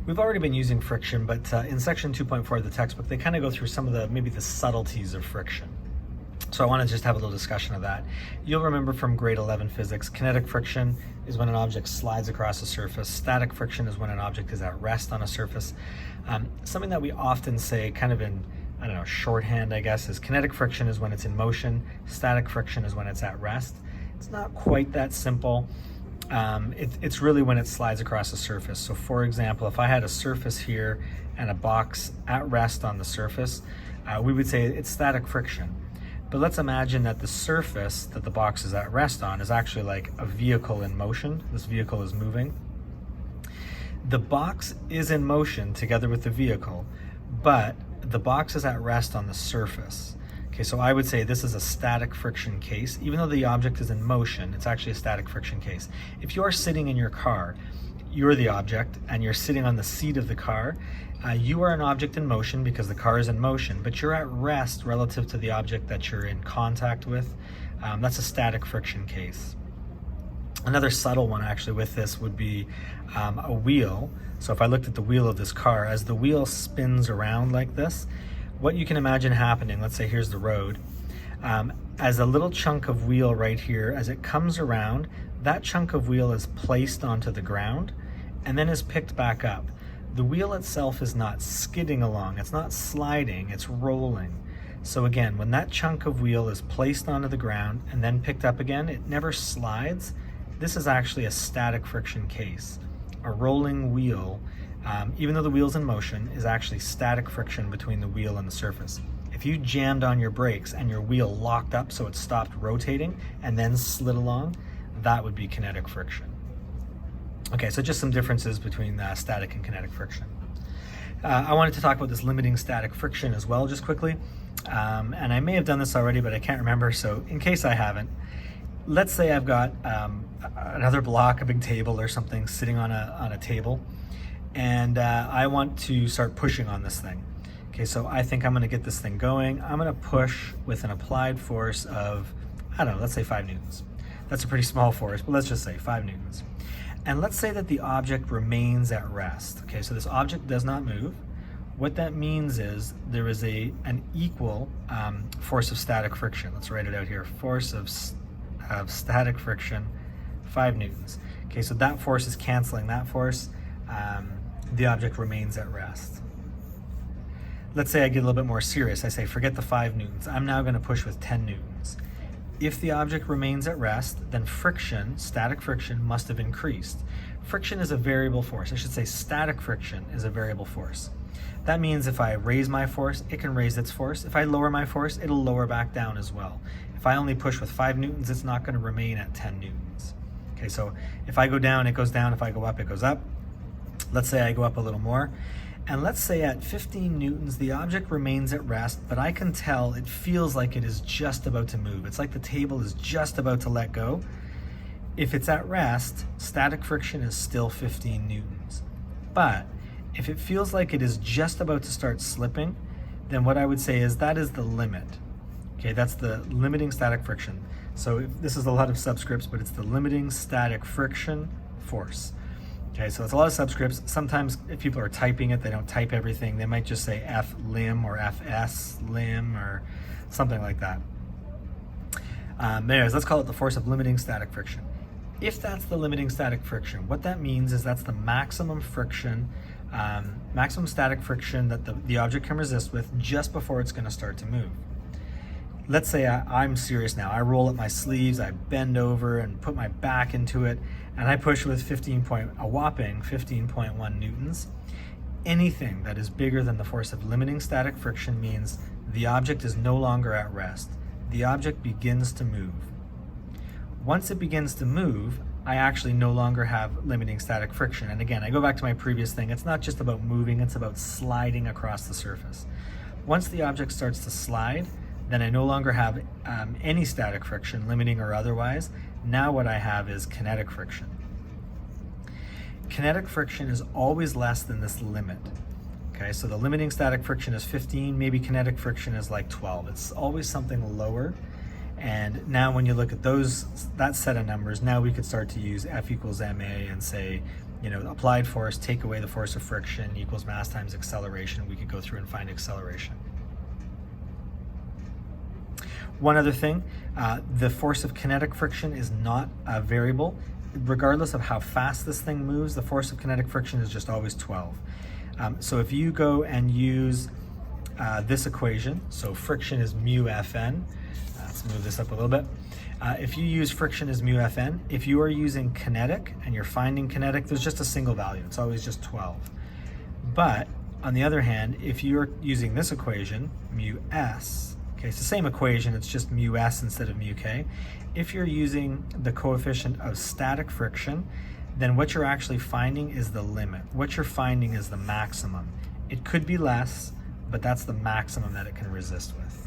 We've already been using friction, but in section 2.4 of the textbook, they kind of go through some of the, maybe the subtleties of friction. So I want to just have a little discussion of that. You'll remember from grade 11 physics, kinetic friction is when an object slides across a surface. Static friction is when an object is at rest on a surface. Something that we often say kind of in, I don't know, shorthand, I guess, is kinetic friction is when it's in motion. Static friction is when it's at rest. It's not quite that simple. It's really when it slides across a surface. So for example, if I had a surface here and a box at rest on the surface, we would say it's static friction. But let's imagine that the surface that the box is at rest on is actually like a vehicle in motion. This vehicle is moving. The box is in motion together with the vehicle, but the box is at rest on the surface. Okay, so I would say this is a static friction case. Even though the object is in motion, it's actually a static friction case. If you are sitting in your car, you're the object and you're sitting on the seat of the car, you are an object in motion because the car is in motion, but you're at rest relative to the object that you're in contact with. That's a static friction case. Another subtle one actually with this would be a wheel. So if I looked at the wheel of this car, as the wheel spins around like this, what you can imagine happening, let's say here's the road, as a little chunk of wheel right here, as it comes around, that chunk of wheel is placed onto the ground and then is picked back up. The wheel itself is not skidding along, it's not sliding, it's rolling. So again, when that chunk of wheel is placed onto the ground and then picked up again, it never slides. This is actually a static friction case. A rolling wheel, even though the wheel's in motion, is actually static friction between the wheel and the surface. If you jammed on your brakes and your wheel locked up so it stopped rotating and then slid along, that would be kinetic friction. Okay, so just some differences between static and kinetic friction. I wanted to talk about this limiting static friction as well, just quickly. And I may have done this already, but I can't remember, so in case I haven't, let's say I've got another block, a big table or something sitting on a table, and I want to start pushing on this thing. Okay, so I think I'm gonna get this thing going. I'm gonna push with an applied force of, I don't know, let's say 5 newtons. That's a pretty small force, but let's just say 5 newtons. And let's say that the object remains at rest. Okay, so this object does not move. What that means is there is an equal force of static friction. Let's write it out here. Force of static friction, 5 newtons. Okay, so that force is canceling that force. The object remains at rest. Let's say I get a little bit more serious. I say, forget the 5 newtons. I'm now going to push with 10 newtons. If the object remains at rest, then friction, static friction, must have increased. Friction is a variable force. I should say static friction is a variable force. That means if I raise my force, it can raise its force. If I lower my force, it'll lower back down as well. If I only push with 5 newtons, it's not going to remain at 10 newtons. Okay, so if I go down, it goes down. If I go up, it goes up. Let's say I go up a little more. And let's say at 15 newtons, the object remains at rest, but I can tell it feels like it is just about to move. It's like the table is just about to let go. If it's at rest, static friction is still 15 newtons. But if it feels like it is just about to start slipping, then what I would say is that is the limit. Okay, that's the limiting static friction. So this is a lot of subscripts, but it's the limiting static friction force. Okay, so it's a lot of subscripts. Sometimes if people are typing it, they don't type everything. They might just say F lim or FS lim or something like that. Anyways, let's call it the force of limiting static friction. If that's the limiting static friction, what that means is that's the maximum friction, maximum static friction that the object can resist with just before it's going to start to move. Let's say I'm serious now. I roll up my sleeves, I bend over and put my back into it, and I push with a whopping 15.1 newtons. Anything that is bigger than the force of limiting static friction means the object is no longer at rest. The object begins to move. Once it begins to move, I actually no longer have limiting static friction. And again, I go back to my previous thing. It's not just about moving, it's about sliding across the surface. Once the object starts to slide, then I no longer have any static friction, limiting or otherwise. Now what I have is kinetic friction. Kinetic friction is always less than this limit. Okay, so the limiting static friction is 15, maybe kinetic friction is like 12. It's always something lower. And now when you look at that set of numbers, now we could start to use F equals ma and say applied force, take away the force of friction equals mass times acceleration. We could go through and find acceleration. One other thing, the force of kinetic friction is not a variable. Regardless of how fast this thing moves, the force of kinetic friction is just always 12. So if you go and use this equation, so friction is mu Fn, let's move this up a little bit. If you use friction as mu Fn, if you are using kinetic and you're finding kinetic, there's just a single value. It's always just 12. But on the other hand, if you're using this equation, mu s, okay, it's the same equation, it's just mu s instead of mu k. If you're using the coefficient of static friction, then what you're actually finding is the limit. What you're finding is the maximum. It could be less, but that's the maximum that it can resist with.